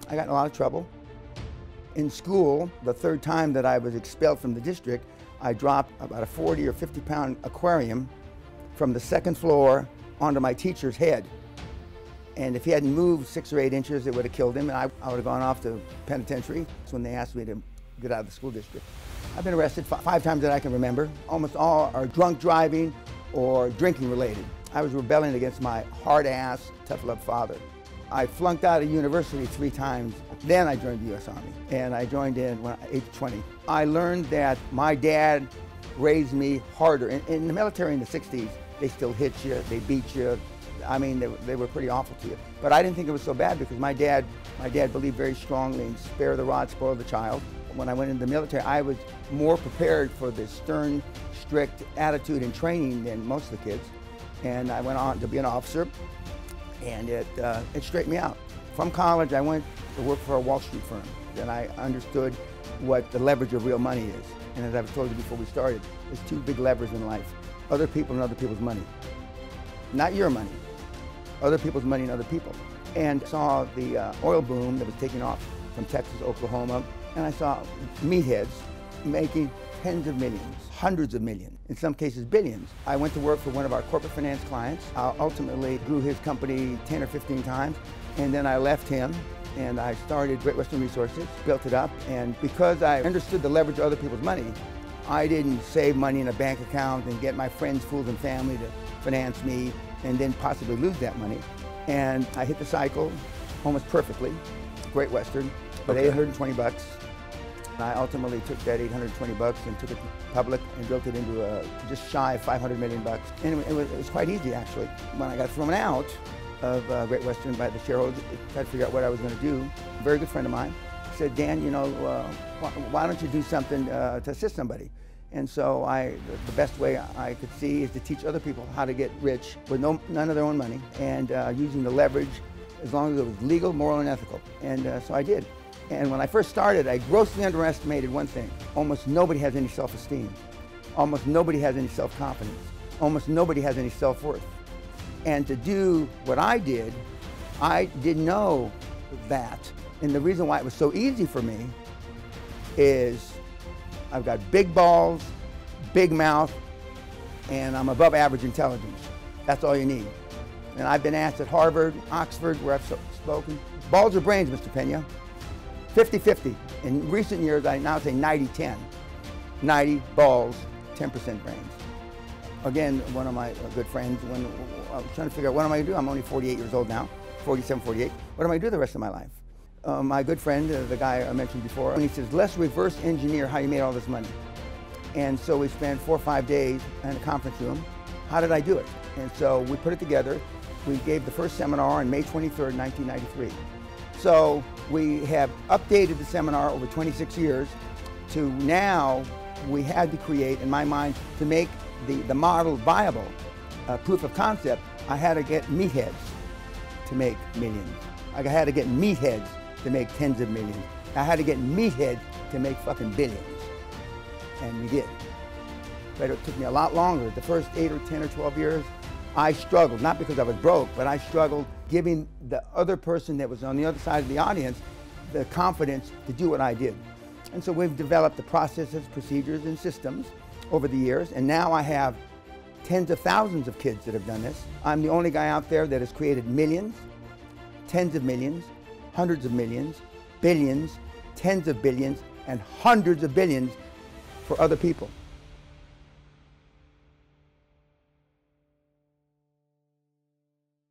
I got in a lot of trouble. In school, the third time that I was expelled from the district, I dropped about a 40 or 50-pound aquarium from the second floor onto my teacher's head. And if he hadn't moved 6 or 8 inches, it would have killed him, and I would have gone off to penitentiary. That's when they asked me to get out of the school district. I've been arrested 5 times that I can remember. Almost all are drunk driving or drinking related. I was rebelling against my hard-ass, tough-love father. I flunked out of university 3 times. Then I joined the U.S. Army, and I joined in when I was age 20. I learned that my dad raised me harder. In the military in the 60s, they still hit you, they beat you. I mean, they were pretty awful to you. But I didn't think it was so bad because my dad believed very strongly in spare the rod, spoil the child. When I went into the military, I was more prepared for the stern, strict attitude and training than most of the kids. And I went on to be an officer, and it straightened me out. From college, I went to work for a Wall Street firm, and I understood what the leverage of real money is. And as I've told you before we started, there's 2 big levers in life: other people and other people's money. Not your money, other people's money and other people. And saw the oil boom that was taking off from Texas, Oklahoma, and I saw meatheads making tens of millions, hundreds of millions, in some cases billions. I went to work for one of our corporate finance clients. I ultimately grew his company 10 or 15 times, and then I left him and I started Great Western Resources, built it up, and because I understood the leverage of other people's money, I didn't save money in a bank account and get my friends, fools, and family to finance me and then possibly lose that money. And I hit the cycle almost perfectly, Great Western, but okay. $820. I ultimately took that $820 and took it public and built it into just shy of $500 million. And it was quite easy, actually. When I got thrown out of Great Western by the shareholders, tried to figure out what I was going to do, a very good friend of mine said, Dan, you know, why don't you do something to assist somebody? And so the best way I could see is to teach other people how to get rich with none of their own money, and using the leverage as long as it was legal, moral, and ethical. And so I did. And when I first started, I grossly underestimated one thing. Almost nobody has any self-esteem. Almost nobody has any self-confidence. Almost nobody has any self-worth. And to do what I didn't know that. And the reason why it was so easy for me is I've got big balls, big mouth, and I'm above average intelligence. That's all you need. And I've been asked at Harvard, Oxford, where I've spoken, balls or brains, Mr. Peña? 50-50. In recent years, I now say 90-10. 90 balls, 10% brains. Again, one of my good friends, when I was trying to figure out what am I going to do, I'm only 48 years old now, 47, 48. What am I going to do the rest of my life? My good friend, the guy I mentioned before, he says, let's reverse engineer how you made all this money. And so we spent 4 or 5 days in a conference room. How did I do it? And so we put it together. We gave the first seminar on May 23rd, 1993. So we have updated the seminar over 26 years to now we had to create, in my mind, to make the model viable, proof of concept, I had to get meatheads to make millions. I had to get meatheads to make tens of millions. I had to get meatheads to make fucking billions. And we did. But it took me a lot longer. The first 8 or 10 or 12 years, I struggled, not because I was broke, but I struggled giving the other person that was on the other side of the audience the confidence to do what I did. And so we've developed the processes, procedures, and systems over the years, and now I have tens of thousands of kids that have done this. I'm the only guy out there that has created millions, tens of millions, hundreds of millions, billions, tens of billions, and hundreds of billions for other people.